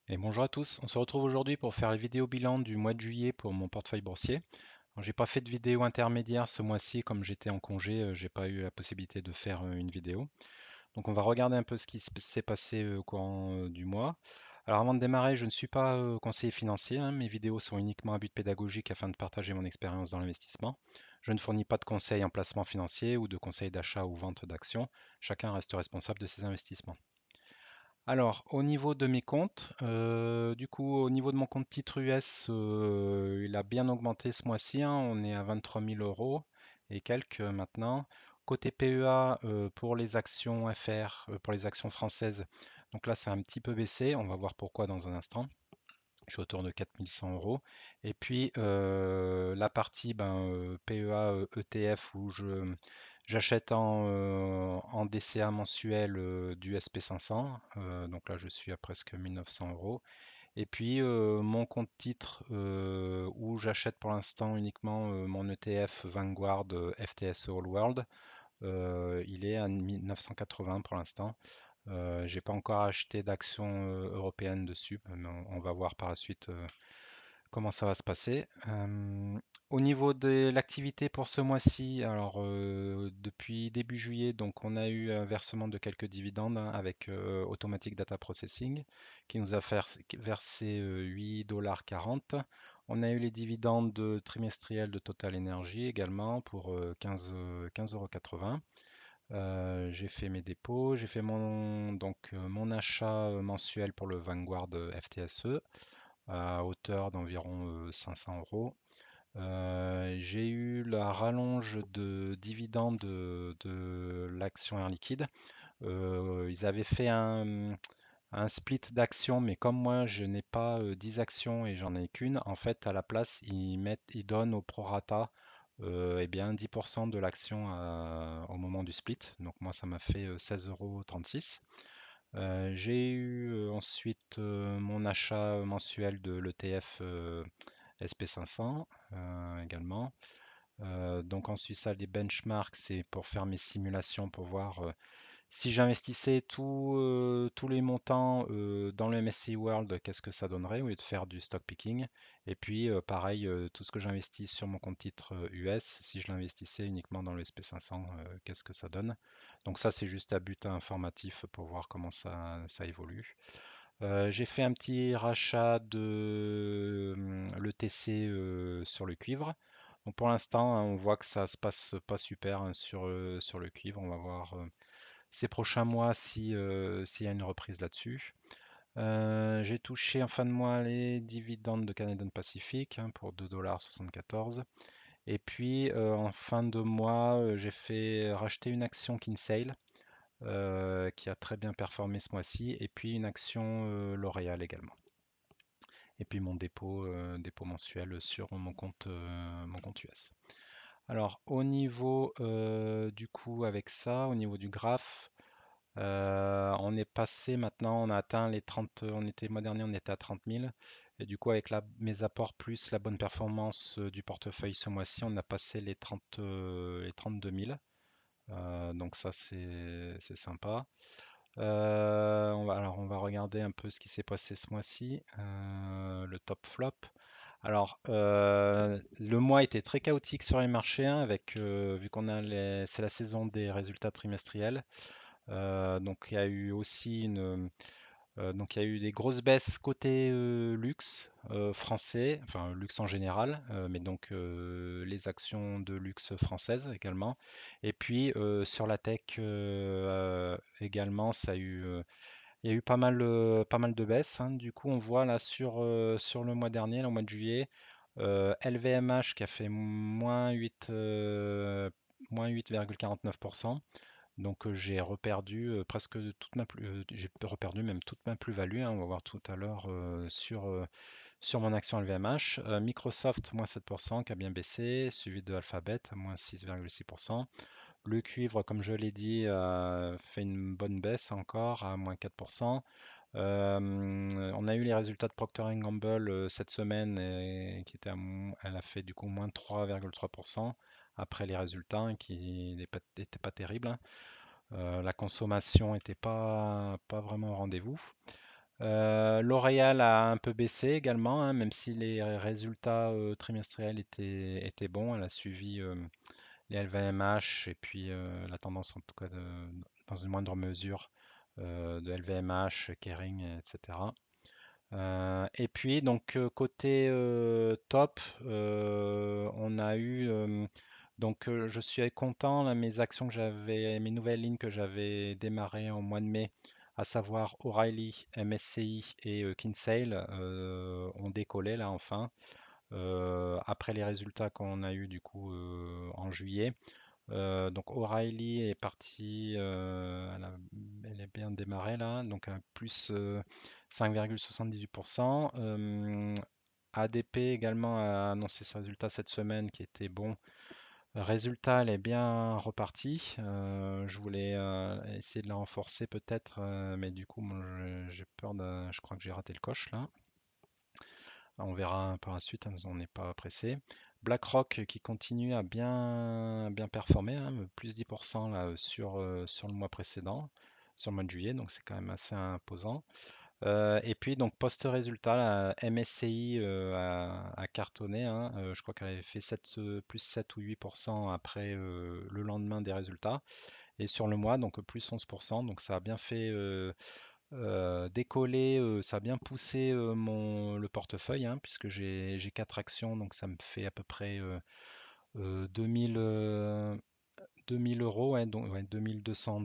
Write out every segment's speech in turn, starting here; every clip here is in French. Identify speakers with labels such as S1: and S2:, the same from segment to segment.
S1: Et bonjour à tous, on se retrouve aujourd'hui pour faire la vidéo bilan du mois de juillet pour mon portefeuille boursier. Alors, j'ai pas fait de vidéo intermédiaire ce mois-ci, comme j'étais en congé, j'ai pas eu la possibilité de faire une vidéo. Donc on va regarder un peu ce qui s'est passé au courant du mois. Alors avant de démarrer, je ne suis pas conseiller financier, hein, mes vidéos sont uniquement à but pédagogique afin de partager mon expérience dans l'investissement. Je ne fournis pas de conseils en placement financier ou de conseils d'achat ou vente d'actions. Chacun reste responsable de ses investissements. Alors, au niveau de mes comptes, du coup, au niveau de mon compte titre US, il a bien augmenté ce mois-ci, hein. On est à 23 000 euros et quelques maintenant. Côté PEA, pour les actions FR, pour les actions françaises, donc là, c'est un petit peu baissé. On va voir pourquoi dans un instant. Je suis autour de 4 100 euros. Et puis, la partie PEA ETF où j'achète en DCA mensuel du SP500. Donc là, je suis à presque 1900 euros. Et puis, mon compte titre où j'achète pour l'instant uniquement mon ETF Vanguard FTSE All World. Il est à 1980 pour l'instant. J'ai pas encore acheté d'actions européennes dessus, mais on va voir par la suite comment ça va se passer. Au niveau de l'activité pour ce mois-ci, alors depuis début juillet, donc on a eu un versement de quelques dividendes, hein, avec Automatic Data Processing qui nous a versé 8,40 $. On a eu les dividendes trimestriels de Total Energy également pour 15,80 €. J'ai fait mes dépôts, j'ai fait mon achat mensuel pour le Vanguard FTSE à hauteur d'environ 500 euros. J'ai eu la rallonge de dividendes de l'action Air Liquide. Ils avaient fait un split d'actions, mais comme moi je n'ai pas 10 actions et j'en ai qu'une, en fait à la place ils donnent au prorata eh bien 10% de l'action au moment du split. Donc moi ça m'a fait 16,36 €. J'ai eu ensuite mon achat mensuel de l'ETF SP500 également. Donc ensuite ça, les benchmarks, c'est pour faire mes simulations pour voir si j'investissais tous les montants dans le MSCI World, qu'est-ce que ça donnerait au lieu de faire du stock picking. Et puis pareil, tout ce que j'investis sur mon compte titre US, si je l'investissais uniquement dans le SP500, qu'est-ce que ça donne. Donc ça, c'est juste à but informatif pour voir comment ça évolue. J'ai fait un petit rachat de l'ETC sur le cuivre. Donc pour l'instant, hein, on voit que ça se passe pas super, hein, sur le cuivre. On va voir ces prochains mois si, s'il y a une reprise là-dessus. J'ai touché en fin de mois les dividendes de Canadian Pacific, hein, pour 2,74 $. Et puis en fin de mois, j'ai fait racheter une action Kinsale qui a très bien performé ce mois-ci, et puis une action L'Oréal également. Et puis mon dépôt mensuel sur mon compte US. Alors au niveau du coup avec ça, au niveau du graphe, on est passé maintenant, on a atteint les 30, mois dernier on était à 30 000. Et du coup avec mes apports plus la bonne performance du portefeuille ce mois-ci, on a passé les 32 000. Donc ça c'est sympa. Alors on va regarder un peu ce qui s'est passé ce mois-ci, le top flop. Alors le mois était très chaotique sur les marchés, hein, avec vu qu'on a c'est la saison des résultats trimestriels. Donc il y a eu aussi donc il y a eu des grosses baisses côté luxe français, enfin luxe en général, mais donc les actions de luxe françaises également. Et puis sur la tech également, il y a eu pas mal de baisses, hein. Du coup, on voit là sur le mois dernier, le mois de juillet, LVMH qui a fait moins 8,49%. Donc j'ai reperdu presque toute j'ai reperdu même toute ma plus-value, hein. On va voir tout à l'heure sur mon action LVMH. Microsoft, moins 7%, qui a bien baissé, suivi de Alphabet, à moins 6,6%. Le cuivre, comme je l'ai dit, fait une bonne baisse encore, à moins 4%. On a eu les résultats de Procter Gamble cette semaine, et qui était elle a fait du coup moins 3,3% après les résultats, hein, qui n'étaient pas terribles, hein. La consommation n'était pas vraiment au rendez-vous. L'Oréal a un peu baissé également, hein, même si les résultats trimestriels étaient bons. Elle a suivi les LVMH et puis la tendance en tout cas dans une moindre mesure de LVMH, Kering, etc. Et puis donc côté top, on a eu donc je suis content là, mes nouvelles lignes que j'avais démarrées en mois de mai, à savoir O'Reilly, MSCI et Kinsale, ont décollé là enfin après les résultats qu'on a eu du coup en juillet. Donc O'Reilly est partie, elle est bien démarrée là, donc à plus 5,78%. ADP également a annoncé ses résultats cette semaine qui étaient bons. Résultat, elle est bien repartie. Je voulais essayer de la renforcer peut-être, mais du coup, moi, j'ai peur je crois que j'ai raté le coche là. On verra par la suite, hein, on n'est pas pressé. BlackRock qui continue à bien performer, hein, plus 10% là, sur le mois précédent, sur le mois de juillet, donc c'est quand même assez imposant. Et puis donc post-résultat, la MSCI a cartonné, hein, je crois qu'elle avait fait plus 7 ou 8% après le lendemain des résultats. Et sur le mois, donc plus 11%, donc ça a bien fait décoller, ça a bien poussé le portefeuille, hein, puisque j'ai 4 actions, donc ça me fait à peu près 2000, 2000 euros, ouais, donc, ouais, 2200 $.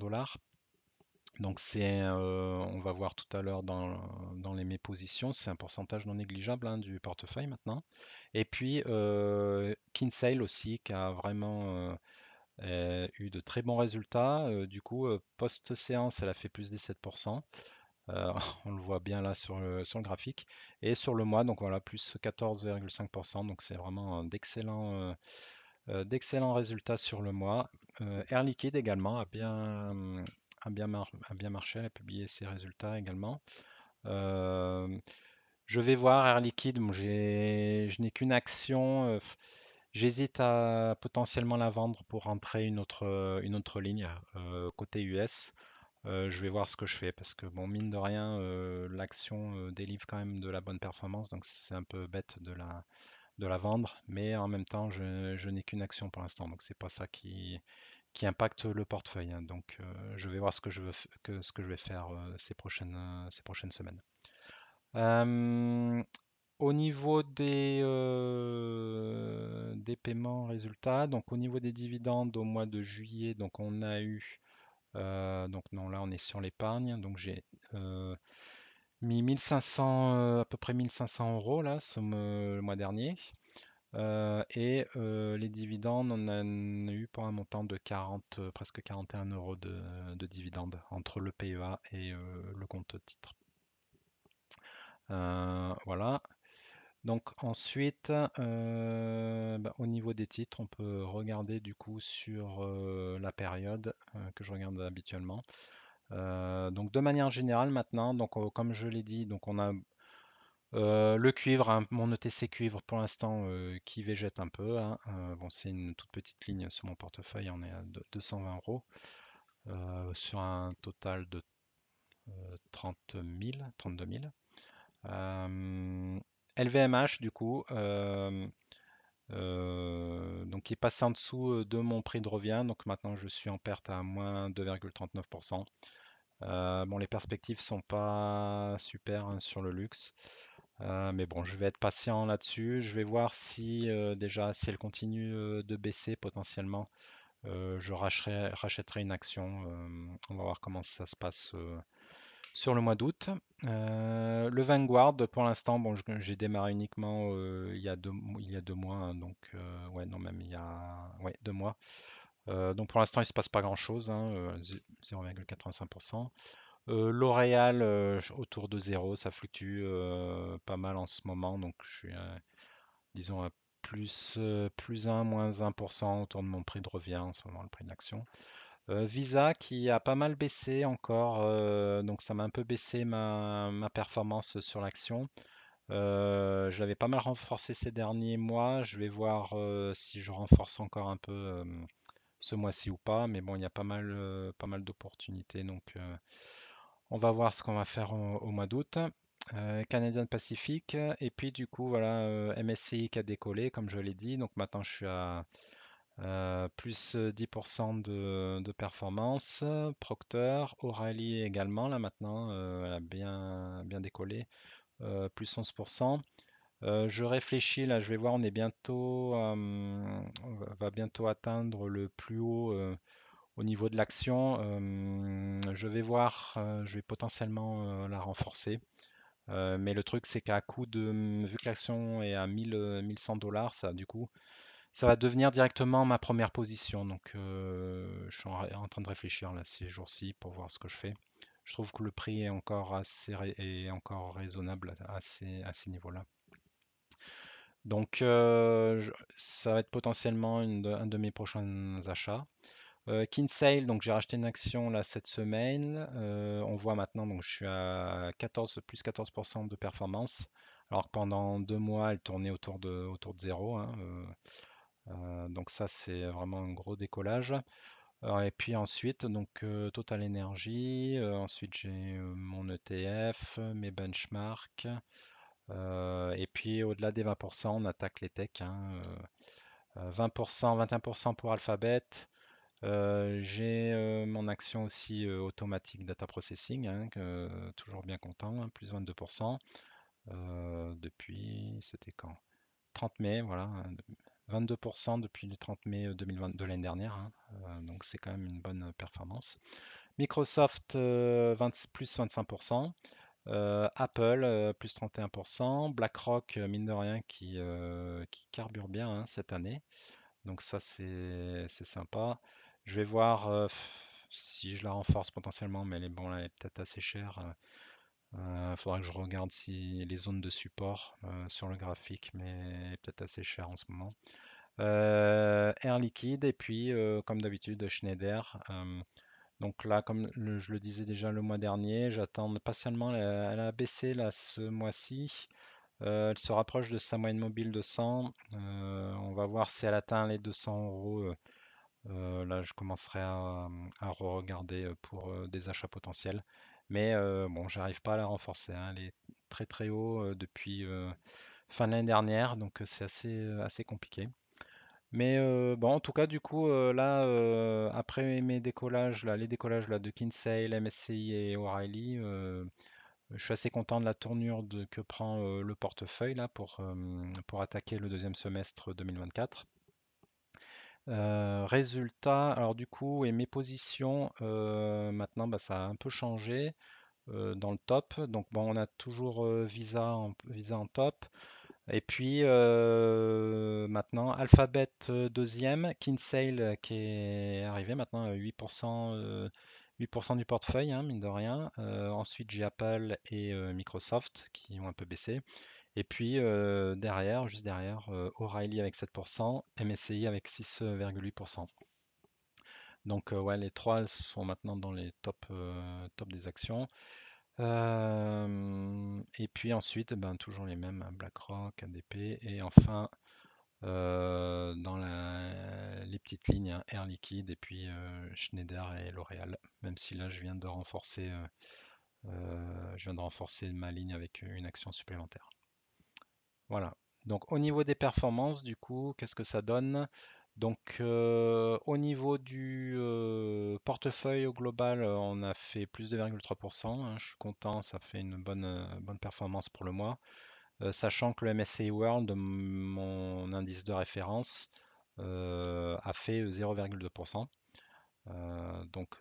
S1: Donc on va voir tout à l'heure dans mes positions, c'est un pourcentage non négligeable, hein, du portefeuille maintenant. Et puis Kinsale aussi, qui a vraiment eu de très bons résultats. Du coup, post-séance, elle a fait plus des 7%. Euh, on le voit bien là sur le graphique. Et sur le mois, donc voilà, plus 14,5%. Donc c'est vraiment d'excellents résultats sur le mois. Air Liquide également a bien marché. Elle a publié ses résultats également. Euh, je vais voir Air Liquide. Bon, je n'ai qu'une action. J'hésite à potentiellement la vendre pour rentrer une autre ligne côté US. Je vais voir ce que je fais parce que bon, mine de rien, l'action délivre quand même de la bonne performance, donc c'est un peu bête de la vendre, mais en même temps, je n'ai qu'une action pour l'instant, donc c'est pas ça qui impacte le portefeuille, hein. Donc je vais voir ce que je vais faire ces prochaines semaines. Euh, Au niveau des paiements résultats, donc au niveau des dividendes au mois de juillet, donc on a eu donc non, là on est sur l'épargne. Donc j'ai euh, mis 1500, à peu près 1500 euros là le mois dernier. Et les dividendes, on a eu pour un montant de 40, presque 41 euros de dividendes entre le PEA et le compte titre. Voilà. Donc ensuite, bah, au niveau des titres, on peut regarder du coup sur la période que je regarde habituellement. Donc de manière générale maintenant, donc comme je l'ai dit, donc on a le cuivre, hein, mon ETC cuivre pour l'instant qui végète un peu, hein. Bon, c'est une toute petite ligne sur mon portefeuille, on est à 220 euros sur un total de 30 000, 32 000. LVMH du coup, donc qui est passé en dessous de mon prix de revient, donc maintenant je suis en perte à moins 2,39%. Bon, les perspectives sont pas super, hein, sur le luxe. Mais bon, je vais être patient là-dessus. Je vais voir si déjà si elle continue de baisser potentiellement, je rachèterai une action. On va voir comment ça se passe sur le mois d'août. Le Vanguard, pour l'instant, bon, j'ai démarré uniquement il y a 2 mois, hein, donc ouais, non, même il y a ouais, 2 mois. Donc pour l'instant, il ne se passe pas grand-chose, hein, 0,85%. L'Oréal autour de zéro, ça fluctue pas mal en ce moment, donc je suis disons à plus 1, moins 1% autour de mon prix de revient en ce moment, le prix de l'action. Visa qui a pas mal baissé encore, donc ça m'a un peu baissé ma performance sur l'action. Je l'avais pas mal renforcé ces derniers mois, je vais voir si je renforce encore un peu ce mois-ci ou pas, mais bon, il y a pas mal d'opportunités, donc On va voir ce qu'on va faire au mois d'août. Canadian Pacific, et puis du coup, voilà, MSCI qui a décollé, comme je l'ai dit. Donc maintenant, je suis à plus 10% de performance. Procter, O'Reilly également, là maintenant, elle a bien décollé, plus 11%. Je réfléchis, là, je vais voir, on va bientôt atteindre le plus haut au niveau de l'action. Je vais voir, je vais potentiellement la renforcer. Mais le truc, c'est qu'à coût de, vu que l'action est à 1100 dollars, ça, du coup, ça va devenir directement ma première position. Donc, je suis en train de réfléchir là ces jours-ci pour voir ce que je fais. Je trouve que le prix est encore est encore raisonnable à ces niveaux-là. Donc, ça va être potentiellement un de mes prochains achats. Kinsale, donc j'ai racheté une action là cette semaine. On voit maintenant, donc je suis à 14, plus 14% de performance. Alors que pendant 2 mois, elle tournait autour de zéro, hein. Donc ça, c'est vraiment un gros décollage. Et puis ensuite, donc Total Energy. Ensuite, j'ai mon ETF, mes benchmarks. Et puis au-delà des 20%, on attaque les techs, hein. 20%, 21% pour Alphabet. J'ai mon action aussi automatique data processing, hein, toujours bien content, hein, plus 22%. Depuis, c'était quand? 30 mai, voilà, hein, 22% depuis le 30 mai 2020 de l'année dernière, hein. Donc c'est quand même une bonne performance. Microsoft, plus 25%. Apple, plus 31%. BlackRock, mine de rien, qui carbure bien, hein, cette année. Donc ça, c'est sympa. Je vais voir si je la renforce potentiellement, mais bon, là, elle est peut-être assez chère. Il faudra que je regarde si les zones de support sur le graphique, mais elle est peut-être assez chère en ce moment. Air Liquide, et puis comme d'habitude Schneider. Donc là, comme je le disais déjà le mois dernier, j'attends patiemment. Elle a baissé là ce mois-ci. Elle se rapproche de sa moyenne mobile de 100. On va voir si elle atteint les 200 euros. Là, je commencerai à regarder pour des achats potentiels. Mais bon, j'arrive pas à la renforcer, hein. Elle est très très haut depuis fin de l'année dernière, donc c'est assez compliqué. Mais bon, en tout cas, du coup, là, après mes décollages, là, les décollages là, de Kinsale, MSCI et O'Reilly, je suis assez content de la tournure que prend le portefeuille là pour attaquer le deuxième semestre 2024. Résultat, alors du coup, et mes positions, maintenant, bah, ça a un peu changé dans le top. Donc bon, on a toujours Visa en top. Et puis maintenant, Alphabet deuxième, Kinsale qui est arrivé maintenant à 8%, 8% du portefeuille, hein, mine de rien. Ensuite, j'ai Apple et Microsoft qui ont un peu baissé. Et puis derrière, juste derrière, O'Reilly avec 7%, MSCI avec 6,8%. Donc ouais, les trois sont maintenant dans les top des actions. Et puis ensuite, ben, toujours les mêmes, hein, BlackRock, ADP, et enfin dans les petites lignes, hein, Air Liquide et puis Schneider et L'Oréal. Même si là, je viens de renforcer ma ligne avec une action supplémentaire. Voilà. Donc au niveau des performances, du coup, qu'est-ce que ça donne? Donc au niveau du portefeuille au global, on a fait plus de 2,3%, hein. Je suis content, ça fait une bonne performance pour le mois. Sachant que le MSCI World, mon indice de référence, a fait 0,2%. Donc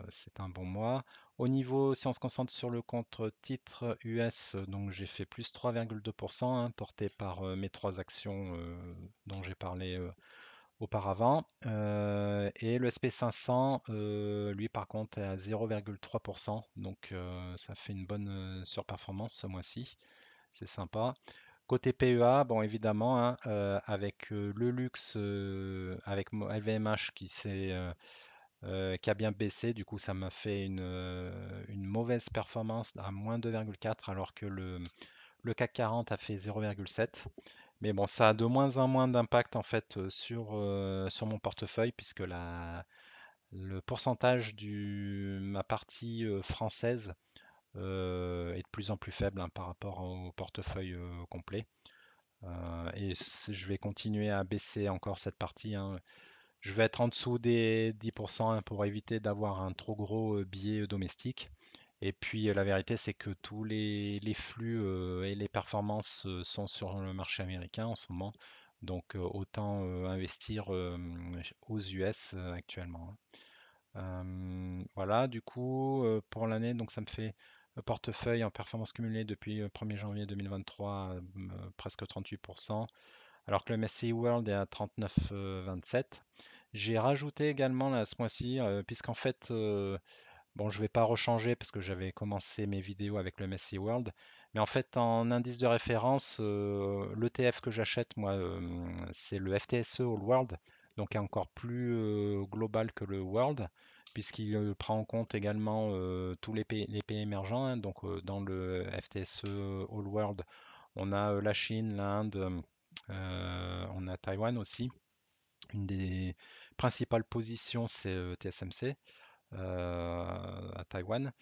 S1: c'est un bon mois. Au niveau, si on se concentre sur le compte titre US, donc j'ai fait plus 3,2%, hein, porté par mes trois actions dont j'ai parlé auparavant. Et le SP500, lui par contre, est à 0,3%. Donc ça fait une bonne surperformance ce mois-ci. C'est sympa. Côté PEA, bon évidemment, hein, avec le luxe, avec LVMH qui a bien baissé, du coup ça m'a fait une mauvaise performance à moins 2,4 alors que le CAC 40 a fait 0,7. Mais bon, ça a de moins en moins d'impact en fait sur mon portefeuille puisque le pourcentage ma partie française est de plus en plus faible, hein, par rapport au portefeuille complet. Je vais continuer à baisser encore cette partie, hein. Je vais être en dessous des 10%, hein, pour éviter d'avoir un trop gros biais domestique. Et puis la vérité, c'est que tous les flux et les performances sont sur le marché américain en ce moment. Donc autant investir aux US actuellement, hein. Voilà, du coup, pour l'année, donc ça me fait portefeuille en performance cumulée depuis 1er janvier 2023, presque 38%, alors que le MSCI World est à 39,27. J'ai rajouté également là, ce mois-ci, puisqu'en fait, bon, je vais pas rechanger parce que j'avais commencé mes vidéos avec le MSCI World, mais en fait, en indice de référence, l'ETF que j'achète, moi, c'est le FTSE All World, donc est encore plus global que le World, puisqu'il prend en compte également tous les pays émergents, hein. Donc, dans le FTSE All World, on a la Chine, l'Inde, on a Taïwan aussi. Une des principales positions, c'est TSMC à Taïwan.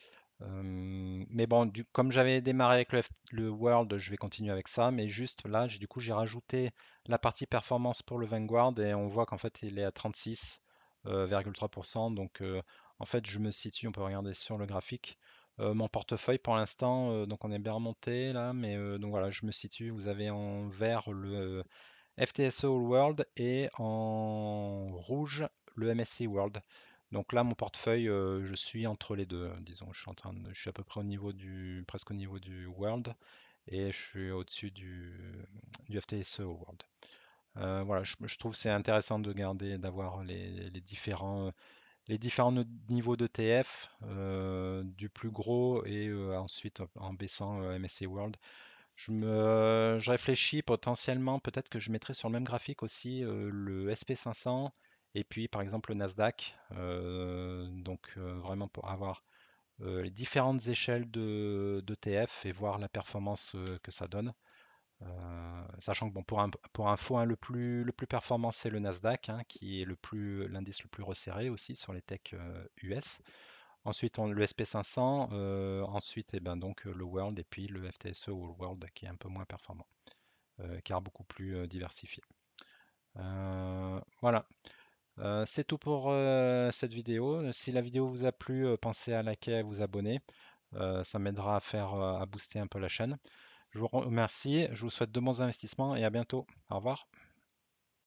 S1: Mais bon, comme j'avais démarré avec le World, je vais continuer avec ça. Mais juste là, du coup, j'ai rajouté la partie performance pour le Vanguard et on voit qu'en fait, il est à 36,3%. Donc, en fait, je me situe, on peut regarder sur le graphique. Mon portefeuille pour l'instant, donc on est bien remonté là, mais donc voilà, je me situe. Vous avez en vert le FTSE All World et en rouge le MSCI World. Donc là, mon portefeuille, je suis entre les deux, disons. Je suis à peu près presque au niveau du World et je suis au-dessus du FTSE All World. Voilà, je trouve que c'est intéressant de garder, d'avoir les différents niveaux d'ETF, du plus gros et ensuite en baissant MSCI World. Je réfléchis potentiellement, peut-être que je mettrais sur le même graphique aussi le SP 500 et puis par exemple le Nasdaq. Donc vraiment pour avoir les différentes échelles d'ETF et voir la performance que ça donne. Sachant que bon, pour info, hein, le plus performant c'est le Nasdaq, hein, qui est l'indice le plus resserré aussi sur les techs US. Ensuite, le SP 500, ensuite, et ben donc le World et puis le FTSE All World qui est un peu moins performant, car beaucoup plus diversifié. Voilà. C'est tout pour cette vidéo. Si la vidéo vous a plu, pensez à liker, à vous abonner. Ça m'aidera à booster un peu la chaîne. Je vous remercie, je vous souhaite de bons investissements et à bientôt. Au revoir.